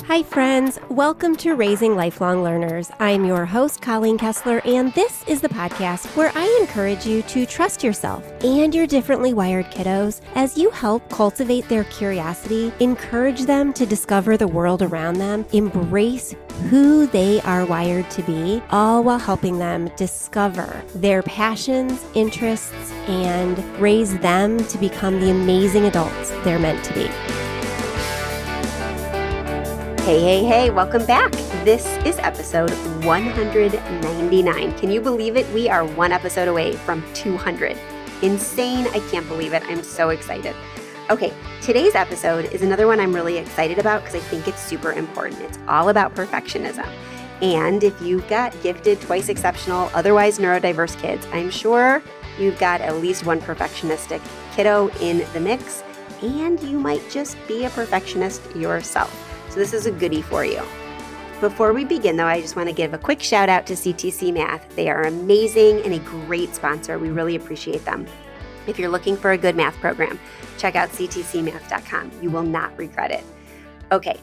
Hi, friends. Welcome to Raising Lifelong Learners. I'm your host, Colleen Kessler, and this is the podcast where I encourage you to trust yourself and your differently wired kiddos as you help cultivate their curiosity, encourage them to discover the world around them, embrace who they are wired to be, all while helping them discover their passions, interests, and raise them to become the amazing adults they're meant to be. Hey, welcome back. This is episode 199. Can you believe it? We are one episode away from 200. Insane. I can't believe it. I'm so excited. Okay, today's episode is another one I'm really excited about because I think it's super important. It's all about perfectionism. And if you've got gifted, twice exceptional, otherwise neurodiverse kids, I'm sure you've got at least one perfectionistic kiddo in the mix, and you might just be a perfectionist yourself. So this is a goodie for you. Before we begin, though, I just want to give a quick shout out to CTC Math. They are amazing and a great sponsor. We really appreciate them. If you're looking for a good math program, check out ctcmath.com. You will not regret it. Okay,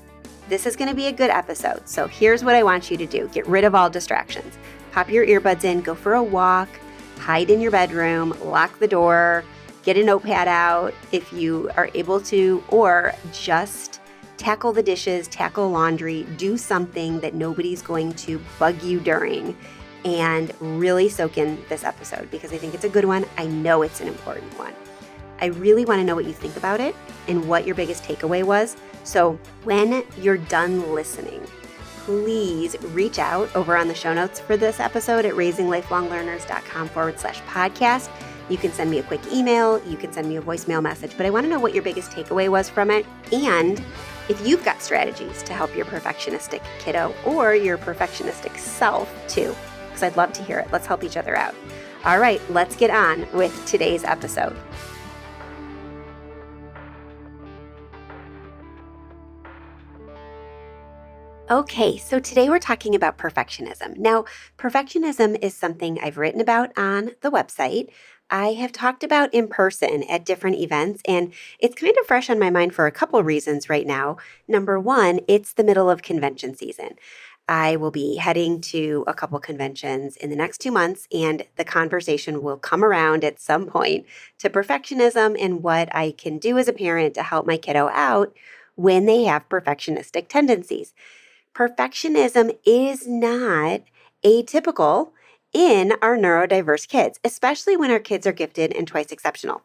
this is going to be a good episode. So here's what I want you to do. Get rid of all distractions. Pop your earbuds in, go for a walk, hide in your bedroom, lock the door, get a notepad out if you are able to, or just tackle the dishes, tackle laundry, do something that nobody's going to bug you during, and really soak in this episode because I think it's a good one. I know it's an important one. I really want to know what you think about it and what your biggest takeaway was. So when you're done listening, please reach out over on the show notes for this episode at raisinglifelonglearners.com/podcast. You can send me a quick email. You can send me a voicemail message, but I want to know what your biggest takeaway was from it. And if you've got strategies to help your perfectionistic kiddo or your perfectionistic self too, because I'd love to hear it. Let's help each other out. All right, let's get on with today's episode. Okay, so today we're talking about perfectionism. Now, perfectionism is something I've written about on the website. I have talked about in person at different events, and it's kind of fresh on my mind for a couple of reasons right now. Number one, it's the middle of convention season. I will be heading to a couple conventions in the next 2 months, and the conversation will come around at some point to perfectionism and what I can do as a parent to help my kiddo out when they have perfectionistic tendencies. Perfectionism is not atypical in our neurodiverse kids, especially when our kids are gifted and twice exceptional.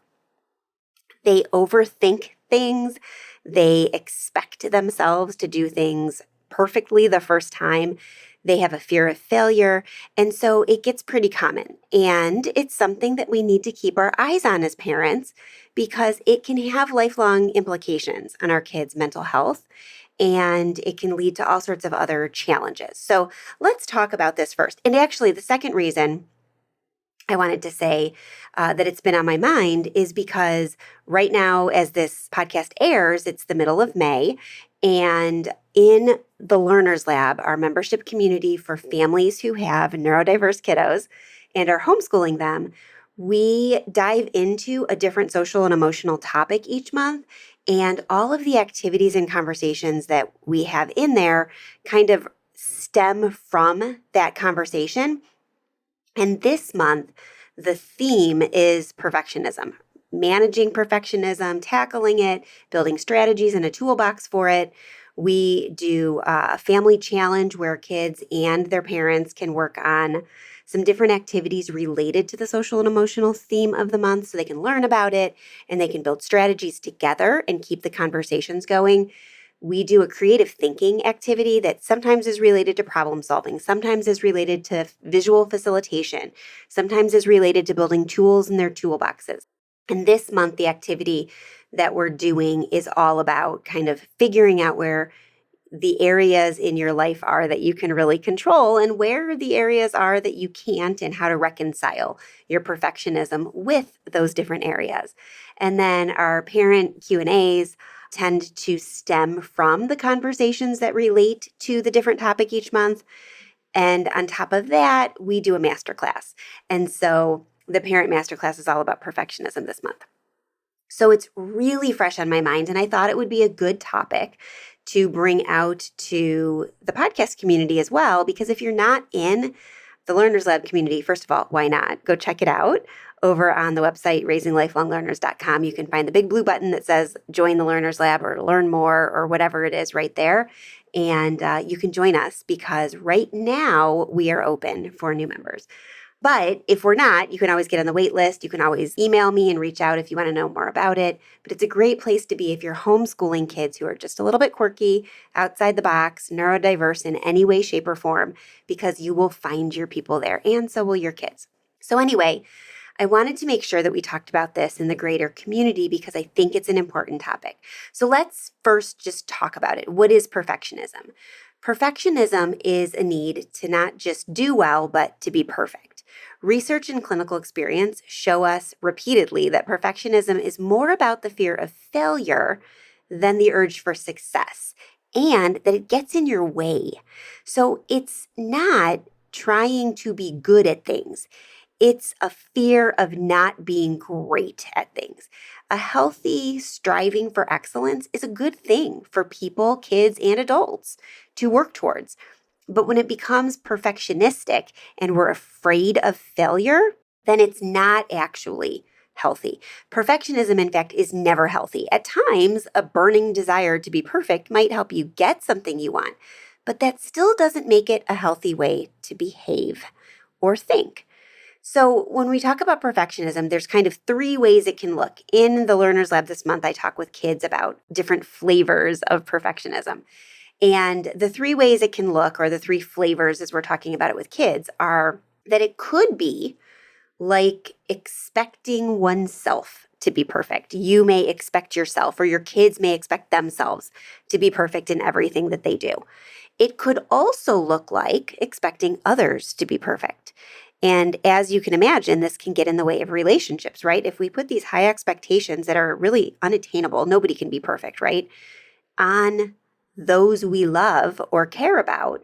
They overthink things. They expect themselves to do things perfectly the first time. They have a fear of failure. And so it gets pretty common. And it's something that we need to keep our eyes on as parents because it can have lifelong implications on our kids' mental health. And it can lead to all sorts of other challenges. So let's talk about this first. And actually, the second reason I wanted to say that it's been on my mind is because right now, as this podcast airs, it's the middle of May. And in the Learners Lab, our membership community for families who have neurodiverse kiddos and are homeschooling them, we dive into a different social and emotional topic each month. And all of the activities and conversations that we have in there kind of stem from that conversation. And this month, the theme is perfectionism, managing perfectionism, tackling it, building strategies and a toolbox for it. We do a family challenge where kids and their parents can work on some different activities related to the social and emotional theme of the month so they can learn about it and they can build strategies together and keep the conversations going. We do a creative thinking activity that sometimes is related to problem solving, sometimes is related to visual facilitation, sometimes is related to building tools in their toolboxes. And this month, the activity that we're doing is all about kind of figuring out where the areas in your life are that you can really control and where the areas are that you can't and how to reconcile your perfectionism with those different areas. And then our parent Q&As tend to stem from the conversations that relate to the different topic each month. And on top of that, we do a masterclass. And so the parent masterclass is all about perfectionism this month. So it's really fresh on my mind, and I thought it would be a good topic to bring out to the podcast community as well. Because if you're not in the Learners Lab community, first of all, why not? Go check it out over on the website, raisinglifelonglearners.com. You can find the big blue button that says join the Learners Lab or learn more or whatever it is right there. And you can join us because right now we are open for new members. But if we're not, you can always get on the wait list. You can always email me and reach out if you want to know more about it. But it's a great place to be if you're homeschooling kids who are just a little bit quirky, outside the box, neurodiverse in any way, shape, or form, because you will find your people there, and so will your kids. So anyway, I wanted to make sure that we talked about this in the greater community because I think it's an important topic. So let's first just talk about it. What is perfectionism? Perfectionism is a need to not just do well, but to be perfect. Research and clinical experience show us repeatedly that perfectionism is more about the fear of failure than the urge for success, and that it gets in your way. So it's not trying to be good at things. It's a fear of not being great at things. A healthy striving for excellence is a good thing for people, kids, and adults to work towards. But when it becomes perfectionistic and we're afraid of failure, then it's not actually healthy. Perfectionism, in fact, is never healthy. At times, a burning desire to be perfect might help you get something you want, but that still doesn't make it a healthy way to behave or think. So when we talk about perfectionism, there's kind of three ways it can look. In the Learners Lab this month, I talk with kids about different flavors of perfectionism. And the three ways it can look, or the three flavors as we're talking about it with kids, are that it could be like expecting oneself to be perfect. You may expect yourself, or your kids may expect themselves to be perfect in everything that they do. It could also look like expecting others to be perfect. And as you can imagine, this can get in the way of relationships, right? If we put these high expectations that are really unattainable, nobody can be perfect, right? On those we love or care about,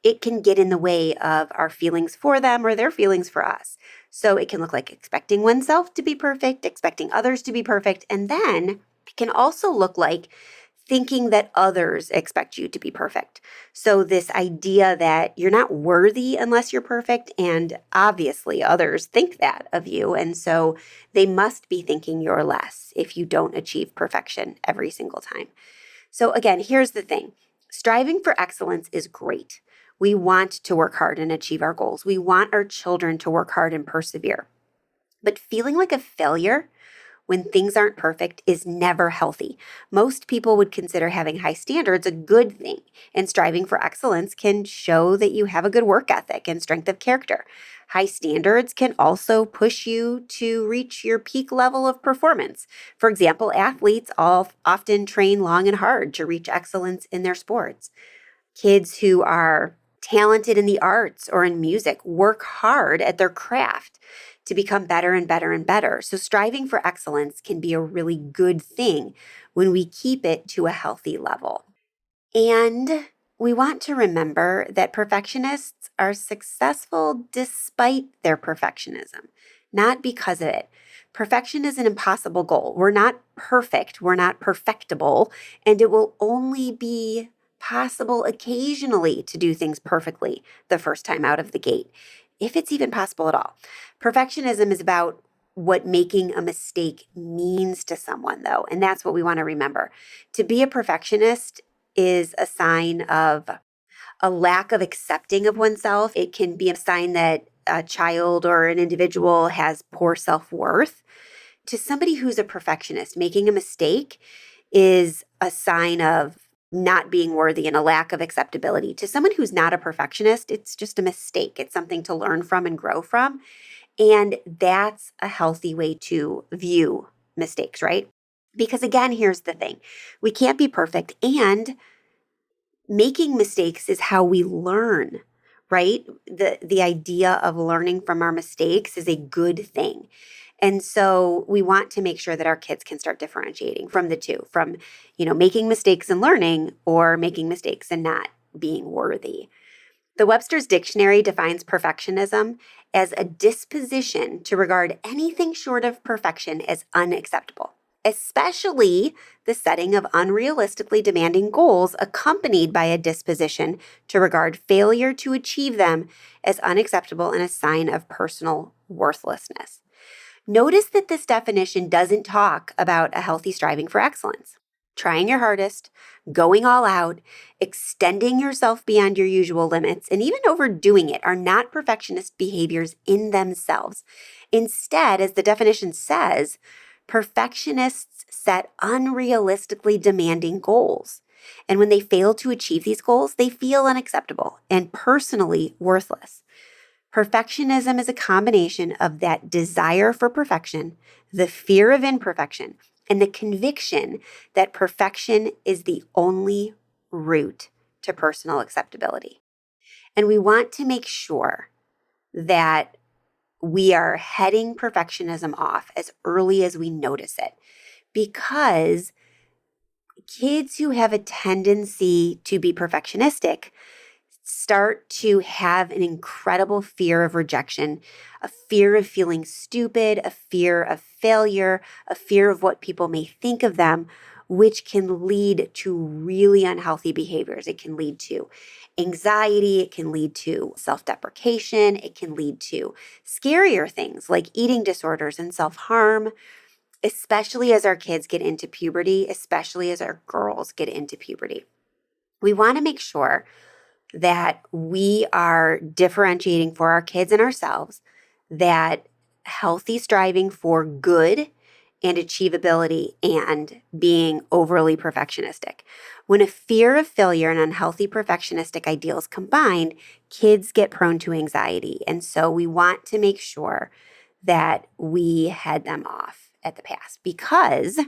it can get in the way of our feelings for them or their feelings for us. So it can look like expecting oneself to be perfect, expecting others to be perfect, and then it can also look like thinking that others expect you to be perfect. So this idea that you're not worthy unless you're perfect, and obviously others think that of you, and so they must be thinking you're less if you don't achieve perfection every single time. So again, here's the thing. Striving for excellence is great. We want to work hard and achieve our goals. We want our children to work hard and persevere. But feeling like a failure when things aren't perfect is never healthy. Most people would consider having high standards a good thing, and striving for excellence can show that you have a good work ethic and strength of character. High standards can also push you to reach your peak level of performance. For example, athletes often train long and hard to reach excellence in their sports. Kids who are talented in the arts or in music work hard at their craft to become better and better and better. So striving for excellence can be a really good thing when we keep it to a healthy level. And we want to remember that perfectionists are successful despite their perfectionism, not because of it. Perfection is an impossible goal. We're not perfect. We're not perfectible. And it will only be possible occasionally to do things perfectly the first time out of the gate, if it's even possible at all. Perfectionism is about what making a mistake means to someone, though, and that's what we want to remember. To be a perfectionist is a sign of a lack of accepting of oneself. It can be a sign that a child or an individual has poor self-worth. To somebody who's a perfectionist, making a mistake is a sign of not being worthy and a lack of acceptability. To someone who's not a perfectionist, it's just a mistake. It's something to learn from and grow from. And that's a healthy way to view mistakes, right? Because again, here's the thing. We can't be perfect, and making mistakes is how we learn, right? The idea of learning from our mistakes is a good thing. And so we want to make sure that our kids can start differentiating from the two, from, making mistakes and learning, or making mistakes and not being worthy. The Webster's Dictionary defines perfectionism as a disposition to regard anything short of perfection as unacceptable. especially the setting of unrealistically demanding goals accompanied by a disposition to regard failure to achieve them as unacceptable and a sign of personal worthlessness. Notice that this definition doesn't talk about a healthy striving for excellence. Trying your hardest, going all out, extending yourself beyond your usual limits, and even overdoing it are not perfectionist behaviors in themselves. Instead, as the definition says, perfectionists set unrealistically demanding goals. And when they fail to achieve these goals, they feel unacceptable and personally worthless. Perfectionism is a combination of that desire for perfection, the fear of imperfection, and the conviction that perfection is the only route to personal acceptability. And we want to make sure that we are heading perfectionism off as early as we notice it, because kids who have a tendency to be perfectionistic start to have an incredible fear of rejection, a fear of feeling stupid, a fear of failure, a fear of what people may think of them, which can lead to really unhealthy behaviors. It can lead to anxiety, it can lead to self-deprecation, it can lead to scarier things like eating disorders and self-harm, especially as our kids get into puberty, especially as our girls get into puberty. We want to make sure that we are differentiating for our kids and ourselves that healthy striving for good and achievability and being overly perfectionistic. When a fear of failure and unhealthy perfectionistic ideals combined, kids get prone to anxiety. And so we want to make sure that we head them off at the pass because,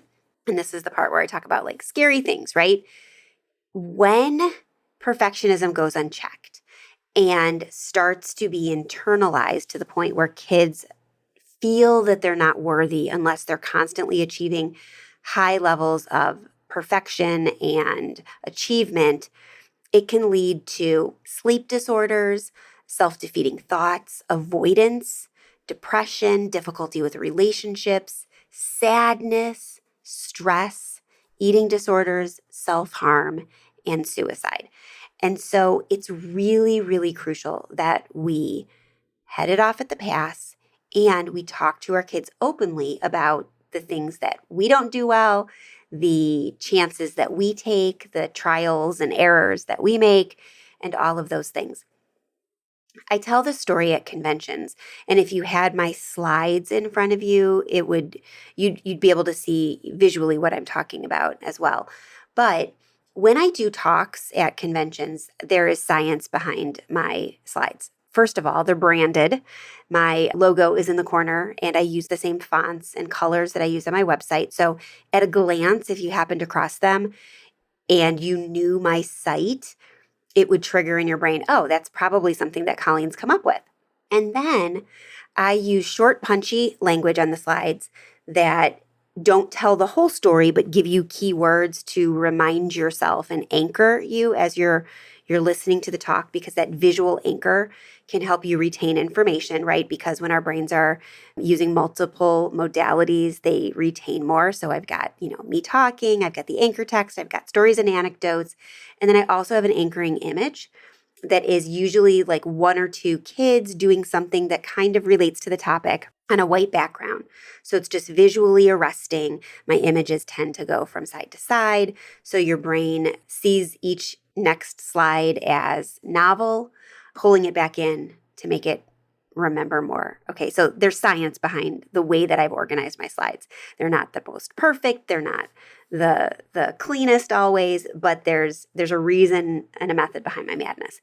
and this is the part where I talk about like scary things, right? When perfectionism goes unchecked and starts to be internalized to the point where kids feel that they're not worthy unless they're constantly achieving high levels of perfection and achievement, it can lead to sleep disorders, self-defeating thoughts, avoidance, depression, difficulty with relationships, sadness, stress, eating disorders, self-harm, and suicide. And so it's really, really crucial that we head it off at the pass and we talk to our kids openly about the things that we don't do well, the chances that we take, the trials and errors that we make, and all of those things. I tell this story at conventions, and if you had my slides in front of you, you'd be able to see visually what I'm talking about as well. But when I do talks at conventions, there is science behind my slides. First of all, they're branded. My logo is in the corner, and I use the same fonts and colors that I use on my website. So at a glance, if you happen to cross them and you knew my site, it would trigger in your brain, oh, that's probably something that Colleen's come up with. And then I use short, punchy language on the slides that don't tell the whole story, but give you keywords to remind yourself and anchor you as you're listening to the talk, because that visual anchor can help you retain information, right? Because when our brains are using multiple modalities, they retain more. So I've got, me talking, I've got the anchor text, I've got stories and anecdotes. And then I also have an anchoring image that is usually like one or two kids doing something that kind of relates to the topic on a white background. So it's just visually arresting. My images tend to go from side to side. So your brain sees each next slide as novel, pulling it back in to make it remember more. Okay, so there's science behind the way that I've organized my slides. They're not the most perfect. They're not the cleanest always, but there's a reason and a method behind my madness.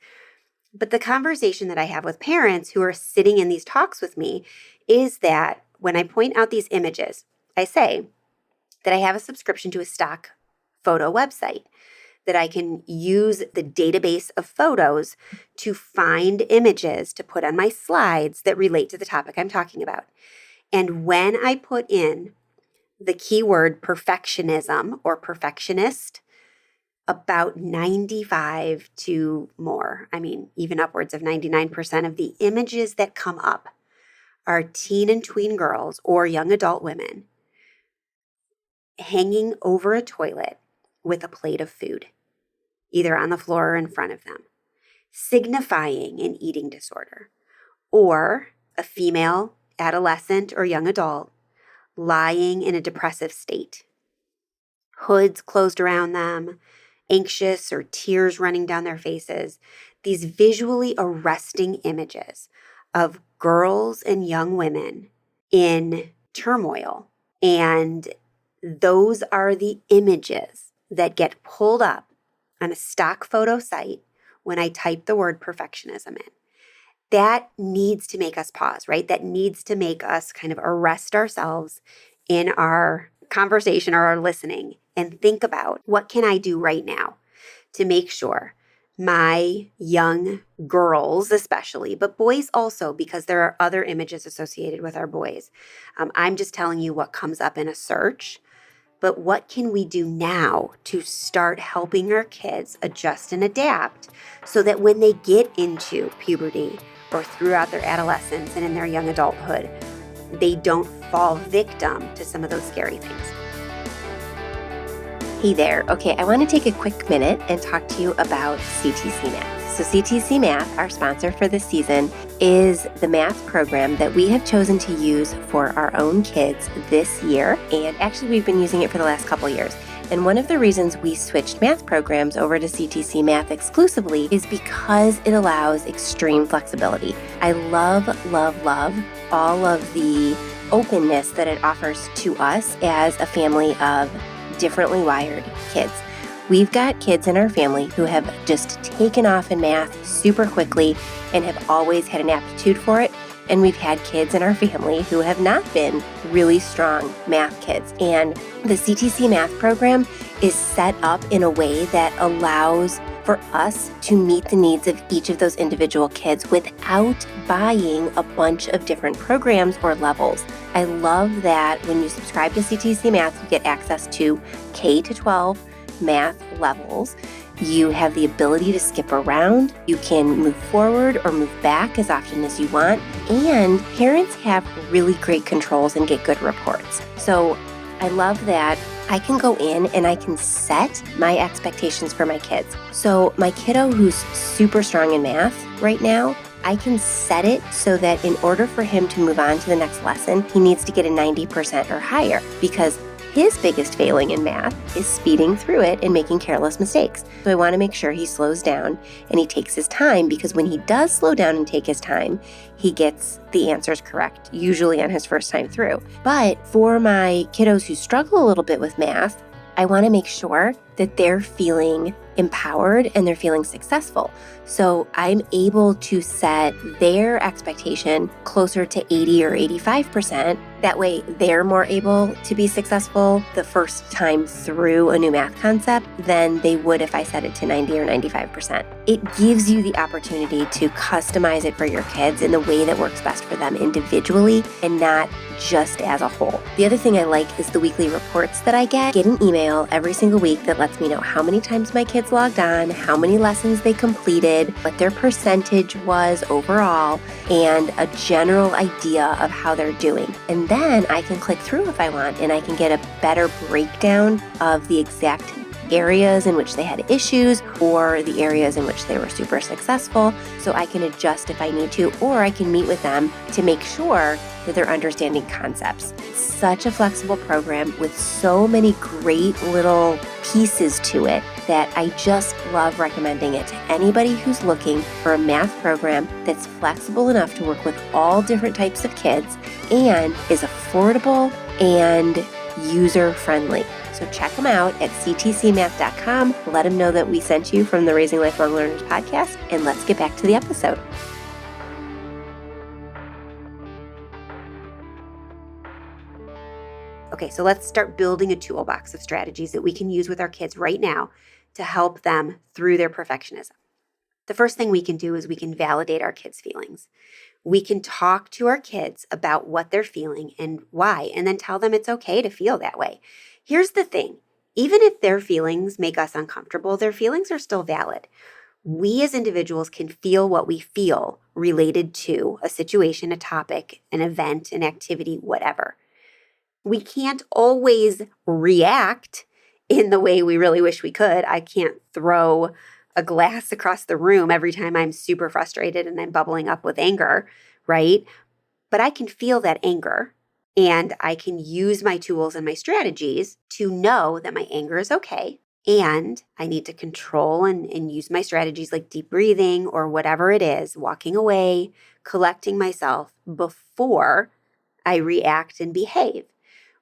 But the conversation that I have with parents who are sitting in these talks with me is that when I point out these images, I say that I have a subscription to a stock photo website, that I can use the database of photos to find images to put on my slides that relate to the topic I'm talking about. And when I put in the keyword perfectionism or perfectionist, about 95 to more, even upwards of 99% of the images that come up are teen and tween girls or young adult women hanging over a toilet with a plate of food, either on the floor or in front of them, signifying an eating disorder, or a female, adolescent, or young adult lying in a depressive state, hoods closed around them, anxious or tears running down their faces, these visually arresting images of girls and young women in turmoil. And those are the images that get pulled up on a stock photo site when I type the word perfectionism in. That needs to make us pause, right? That needs to make us kind of arrest ourselves in our conversation or our listening and think about, what can I do right now to make sure my young girls especially, but boys also, because there are other images associated with our boys. I'm just telling you what comes up in a search. But what can we do now to start helping our kids adjust and adapt so that when they get into puberty or throughout their adolescence and in their young adulthood, they don't fall victim to some of those scary things? Hey there. Okay, I want to take a quick minute and talk to you about CTC Math. So CTC Math, our sponsor for this season, is the math program that we have chosen to use for our own kids this year. And actually, we've been using it for the last couple years. And one of the reasons we switched math programs over to CTC Math exclusively is because it allows extreme flexibility. I love all of the openness that it offers to us as a family of differently wired kids. We've got kids in our family who have just taken off in math super quickly and have always had an aptitude for it. And we've had kids in our family who have not been really strong math kids. And the CTC Math program is set up in a way that allows for us to meet the needs of each of those individual kids without buying a bunch of different programs or levels. I love that when you subscribe to CTC Math, you get access to K-12 math levels. You have the ability to skip around. You can move forward or move back as often as you want. And parents have really great controls and get good reports. So I love that I can go in and I can set my expectations for my kids. So my kiddo who's super strong in math right now, I can set it so that in order for him to move on to the next lesson, he needs to get a 90% or higher, because his biggest failing in math is speeding through it and making careless mistakes. So I want to make sure he slows down and he takes his time, because when he does slow down and take his time, he gets the answers correct, usually on his first time through. But for my kiddos who struggle a little bit with math, I want to make sure that they're feeling empowered and they're feeling successful. So I'm able to set their expectation closer to 80 or 85%. That way they're more able to be successful the first time through a new math concept than they would if I set it to 90 or 95%. It gives you the opportunity to customize it for your kids in the way that works best for them individually and not just as a whole. The other thing I like is the weekly reports that I get an email every single week that lets me know how many times my kids logged on, how many lessons they completed, what their percentage was overall, and a general idea of how they're doing. And then I can click through if I want, and I can get a better breakdown of the exact areas in which they had issues or the areas in which they were super successful, so I can adjust if I need to, or I can meet with them to make sure that they're understanding concepts. It's such a flexible program with so many great little pieces to it that I just love recommending it to anybody who's looking for a math program that's flexible enough to work with all different types of kids and is affordable and user-friendly. So check them out at ctcmath.com. Let them know that we sent you from the Raising Lifelong Learners podcast, and let's get back to the episode. Okay, so let's start building a toolbox of strategies that we can use with our kids right now to help them through their perfectionism. The first thing we can do is we can validate our kids' feelings. We can talk to our kids about what they're feeling and why, and then tell them it's okay to feel that way. Here's the thing. Even if their feelings make us uncomfortable, their feelings are still valid. We as individuals can feel what we feel related to a situation, a topic, an event, an activity, whatever. We can't always react in the way we really wish we could. I can't throw a glass across the room every time I'm super frustrated and I'm bubbling up with anger, right? But I can feel that anger and I can use my tools and my strategies to know that my anger is okay. And I need to control and use my strategies like deep breathing or whatever it is, walking away, collecting myself before I react and behave.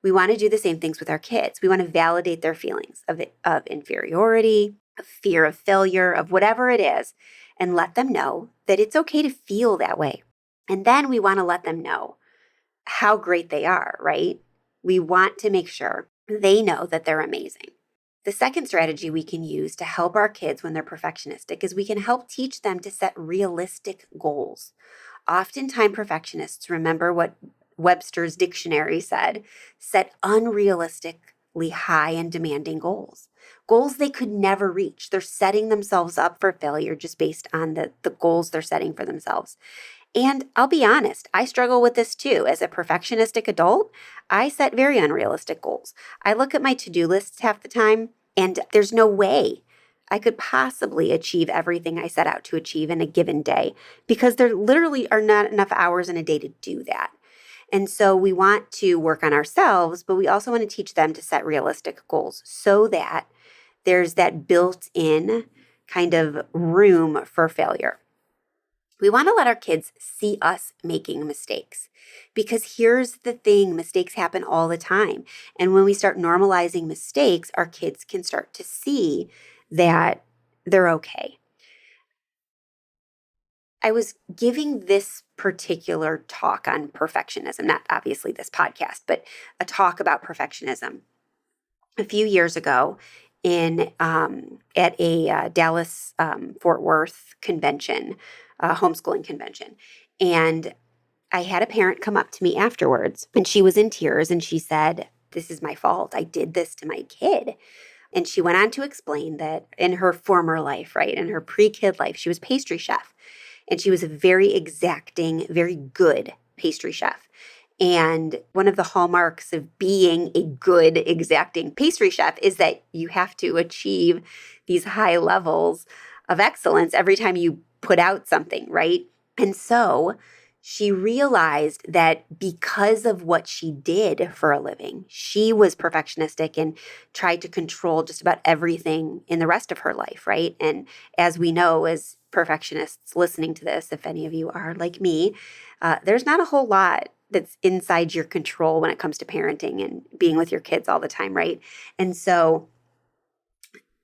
We want to do the same things with our kids. We want to validate their feelings of inferiority, of fear of failure, of whatever it is, and let them know that it's okay to feel that way. And then we want to let them know how great they are, right? We want to make sure they know that they're amazing. The second strategy we can use to help our kids when they're perfectionistic is we can help teach them to set realistic goals. Oftentimes, perfectionists remember what Webster's dictionary said: set unrealistically high and demanding goals. Goals they could never reach. They're setting themselves up for failure just based on the goals they're setting for themselves. And I'll be honest, I struggle with this too. As a perfectionistic adult, I set very unrealistic goals. I look at my to-do lists half the time, and there's no way I could possibly achieve everything I set out to achieve in a given day because there literally are not enough hours in a day to do that. And so we want to work on ourselves, but we also want to teach them to set realistic goals so that there's that built-in kind of room for failure. We want to let our kids see us making mistakes because here's the thing: mistakes happen all the time. And when we start normalizing mistakes, our kids can start to see that they're okay. I was giving this particular talk on perfectionism, not obviously this podcast, but a talk about perfectionism a few years ago in at a Dallas Fort Worth convention, homeschooling convention. And I had a parent come up to me afterwards and she was in tears and she said, "This is my fault. I did this to my kid." And she went on to explain that in her former life, right, in her pre-kid life, she was pastry chef. And she was a very exacting, very good pastry chef. And one of the hallmarks of being a good, exacting pastry chef is that you have to achieve these high levels of excellence every time you put out something, right? And so she realized that because of what she did for a living, she was perfectionistic and tried to control just about everything in the rest of her life, right? And as we know, as perfectionists listening to this, if any of you are like me, there's not a whole lot that's inside your control when it comes to parenting and being with your kids all the time, right? And so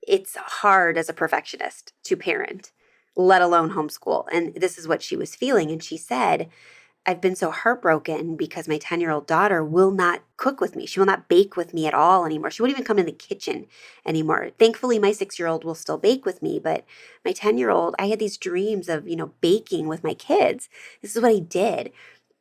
it's hard as a perfectionist to parent, let alone homeschool. And this is what she was feeling. And she said, "I've been so heartbroken because my 10-year-old daughter will not cook with me. She will not bake with me at all anymore. She won't even come in the kitchen anymore. Thankfully, my 6-year-old will still bake with me, but my 10-year-old, I had these dreams of, baking with my kids. This is what I did.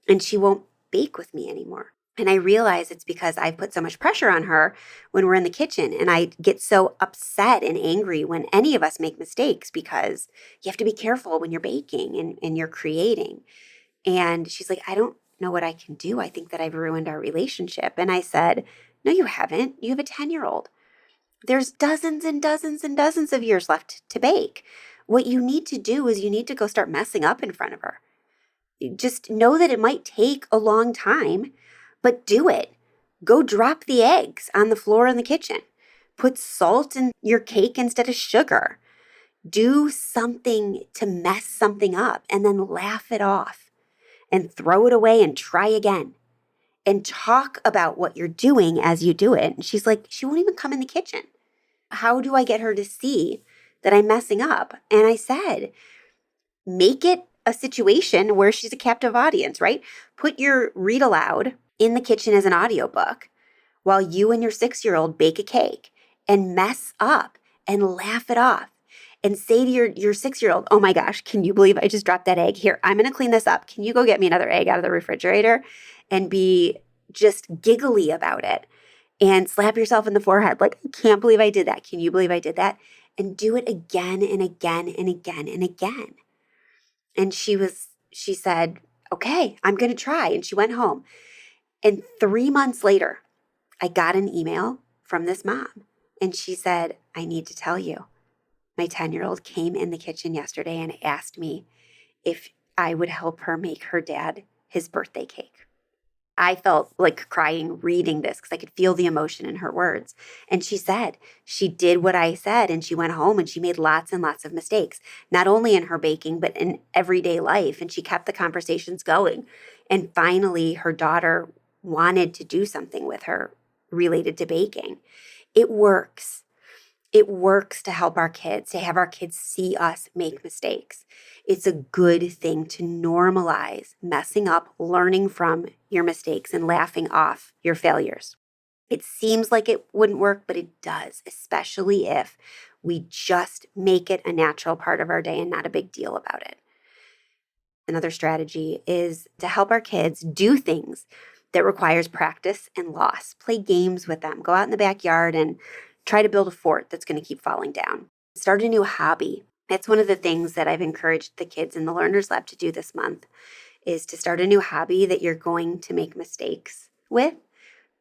And she won't bake with me anymore." And I realize it's because I've put so much pressure on her when we're in the kitchen. And I get so upset and angry when any of us make mistakes because you have to be careful when you're baking and you're creating. And she's like, "I don't know what I can do. I think that I've ruined our relationship." And I said, "No, you haven't. You have a 10-year-old. There's dozens and dozens and dozens of years left to bake. What you need to do is you need to go start messing up in front of her. Just know that it might take a long time, but do it. Go drop the eggs on the floor in the kitchen. Put salt in your cake instead of sugar. Do something to mess something up and then laugh it off and throw it away and try again. And talk about what you're doing as you do it." And she's like, "She won't even come in the kitchen. How do I get her to see that I'm messing up?" And I said, make it a situation where she's a captive audience, right? Put your read aloud in the kitchen as an audiobook while you and your 6-year-old bake a cake and mess up and laugh it off. And say to your 6-year-old, "Oh my gosh, can you believe I just dropped that egg? Here, I'm going to clean this up. Can you go get me another egg out of the refrigerator?" And be just giggly about it and slap yourself in the forehead like, "I can't believe I did that. Can you believe I did that?" And do it again and again and again and again. And she said, "Okay, I'm going to try." And she went home. And 3 months later, I got an email from this mom, and she said, I need to tell you, my 10-year-old came in the kitchen yesterday and asked me if I would help her make her dad his birthday cake. I felt like crying reading this because I could feel the emotion in her words. And she said she did what I said, and she went home and she made lots and lots of mistakes, not only in her baking, but in everyday life. And she kept the conversations going. And finally, her daughter wanted to do something with her related to baking. It works. It works to help our kids, to have our kids see us make mistakes. It's a good thing to normalize messing up, learning from your mistakes, and laughing off your failures. It seems like it wouldn't work, but it does, especially if we just make it a natural part of our day and not a big deal about it. Another strategy is to help our kids do things that requires practice and loss. Play games with them. Go out in the backyard and try to build a fort that's going to keep falling down. Start a new hobby. That's one of the things that I've encouraged the kids in the Learners Lab to do this month, is to start a new hobby that you're going to make mistakes with.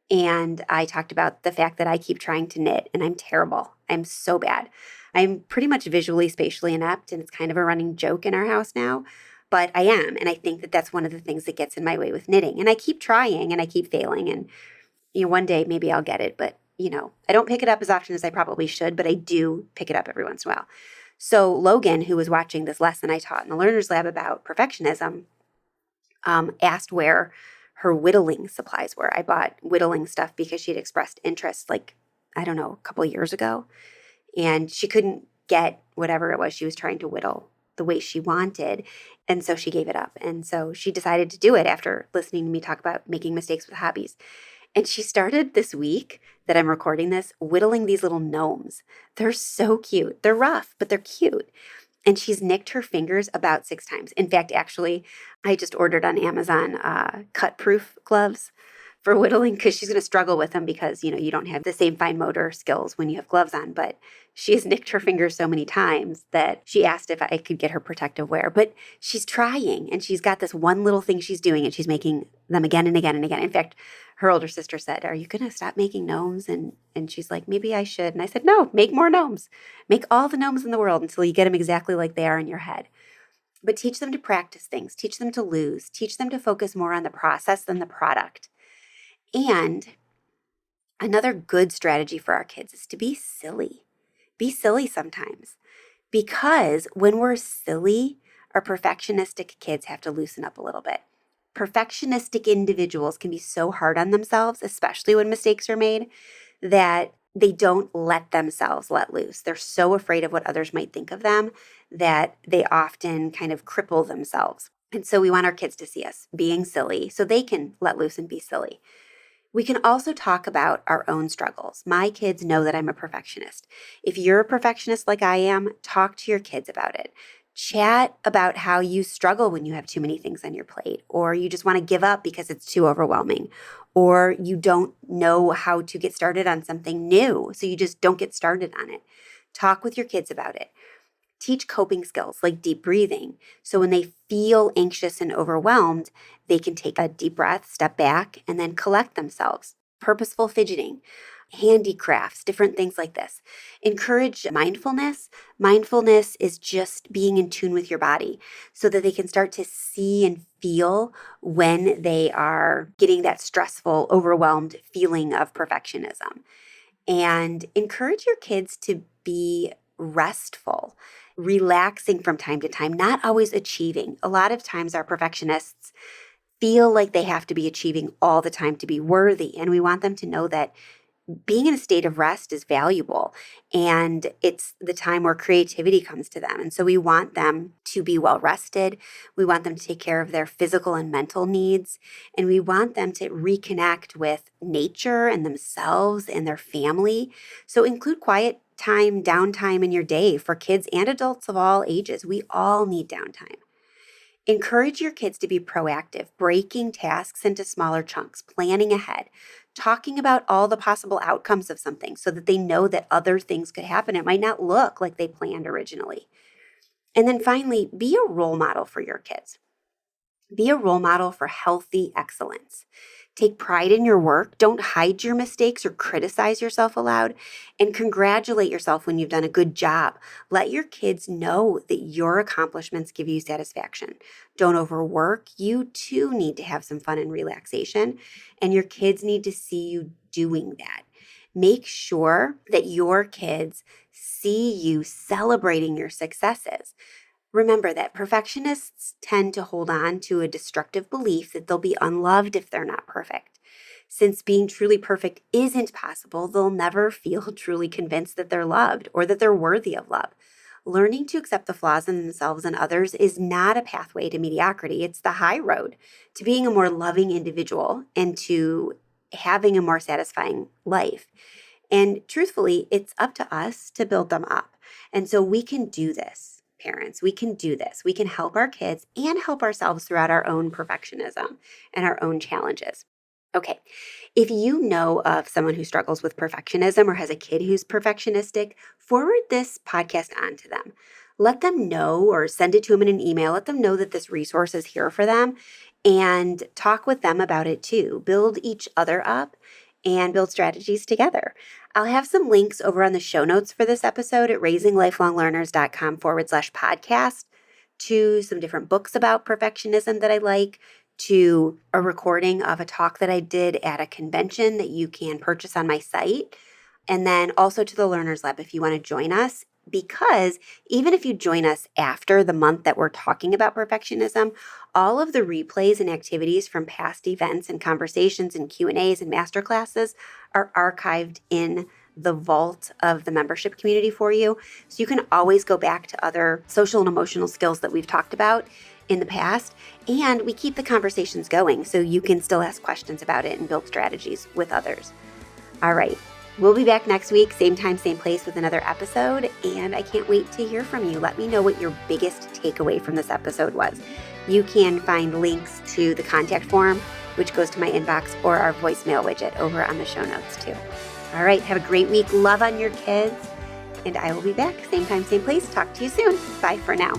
And I talked about the fact that I keep trying to knit and I'm terrible. I'm so bad. I'm pretty much visually, spatially inept, and it's kind of a running joke in our house now. But I am. And I think that that's one of the things that gets in my way with knitting. And I keep trying and I keep failing. And, one day maybe I'll get it. But, I don't pick it up as often as I probably should, but I do pick it up every once in a while. So Logan, who was watching this lesson I taught in the Learners Lab about perfectionism, asked where her whittling supplies were. I bought whittling stuff because she had expressed interest, a couple of years ago. And she couldn't get whatever it was she was trying to whittle the way she wanted. And so she gave it up. And so she decided to do it after listening to me talk about making mistakes with hobbies. And she started this week that I'm recording this, whittling these little gnomes. They're so cute. They're rough, but they're cute. And she's nicked her fingers about 6 times. In fact, actually, I just ordered on Amazon cut-proof gloves for whittling because she's going to struggle with them because, you don't have the same fine motor skills when you have gloves on. But she has nicked her fingers so many times that she asked if I could get her protective wear. But she's trying, and she's got this one little thing she's doing, and she's making them again and again and again. In fact, her older sister said, "Are you going to stop making gnomes?" And she's like, "Maybe I should." And I said, "No, make more gnomes. Make all the gnomes in the world until you get them exactly like they are in your head." But teach them to practice things. Teach them to lose. Teach them to focus more on the process than the product. And another good strategy for our kids is to be silly. Be silly sometimes. Because when we're silly, our perfectionistic kids have to loosen up a little bit. Perfectionistic individuals can be so hard on themselves, especially when mistakes are made, that they don't let themselves let loose. They're so afraid of what others might think of them that they often kind of cripple themselves. And so we want our kids to see us being silly so they can let loose and be silly. We can also talk about our own struggles. My kids know that I'm a perfectionist. If you're a perfectionist like I am, talk to your kids about it. Chat about how you struggle when you have too many things on your plate, or you just want to give up because it's too overwhelming, or you don't know how to get started on something new, so you just don't get started on it. Talk with your kids about it. Teach coping skills like deep breathing. So when they feel anxious and overwhelmed, they can take a deep breath, step back, and then collect themselves. Purposeful fidgeting, handicrafts, different things like this. Encourage mindfulness. Mindfulness is just being in tune with your body so that they can start to see and feel when they are getting that stressful, overwhelmed feeling of perfectionism. And encourage your kids to be restful, relaxing from time to time, not always achieving. A lot of times our perfectionists feel like they have to be achieving all the time to be worthy. And we want them to know that being in a state of rest is valuable, and it's the time where creativity comes to them. And so we want them to be well rested. We want them to take care of their physical and mental needs. And we want them to reconnect with nature and themselves and their family. So include quiet time, downtime in your day for kids and adults of all ages. We all need downtime. Encourage your kids to be proactive, breaking tasks into smaller chunks, planning ahead, talking about all the possible outcomes of something so that they know that other things could happen. It might not look like they planned originally. And then finally, be a role model for your kids. Be a role model for healthy excellence. Take pride in your work. Don't hide your mistakes or criticize yourself aloud. And congratulate yourself when you've done a good job. Let your kids know that your accomplishments give you satisfaction. Don't overwork. You too need to have some fun and relaxation. And your kids need to see you doing that. Make sure that your kids see you celebrating your successes. Remember that perfectionists tend to hold on to a destructive belief that they'll be unloved if they're not perfect. Since being truly perfect isn't possible, they'll never feel truly convinced that they're loved or that they're worthy of love. Learning to accept the flaws in themselves and others is not a pathway to mediocrity. It's the high road to being a more loving individual and to having a more satisfying life. And truthfully, it's up to us to build them up. And so we can do this, parents. We can do this. We can help our kids and help ourselves throughout our own perfectionism and our own challenges. Okay, if you know of someone who struggles with perfectionism or has a kid who's perfectionistic, forward this podcast on to them. Let them know or send it to them in an email. Let them know that this resource is here for them and talk with them about it too. Build each other up and build strategies together. I'll have some links over on the show notes for this episode at raisinglifelonglearners.com/podcast to some different books about perfectionism that I like, to a recording of a talk that I did at a convention that you can purchase on my site, and then also to the Learners Lab if you want to join us. Because even if you join us after the month that we're talking about perfectionism, all of the replays and activities from past events and conversations and Q&As and masterclasses are archived in the vault of the membership community for you. So you can always go back to other social and emotional skills that we've talked about in the past. And we keep the conversations going so you can still ask questions about it and build strategies with others. All right. We'll be back next week, same time, same place with another episode, and I can't wait to hear from you. Let me know what your biggest takeaway from this episode was. You can find links to the contact form, which goes to my inbox, or our voicemail widget over on the show notes too. All right, have a great week. Love on your kids, and I will be back, same time, same place. Talk to you soon. Bye for now.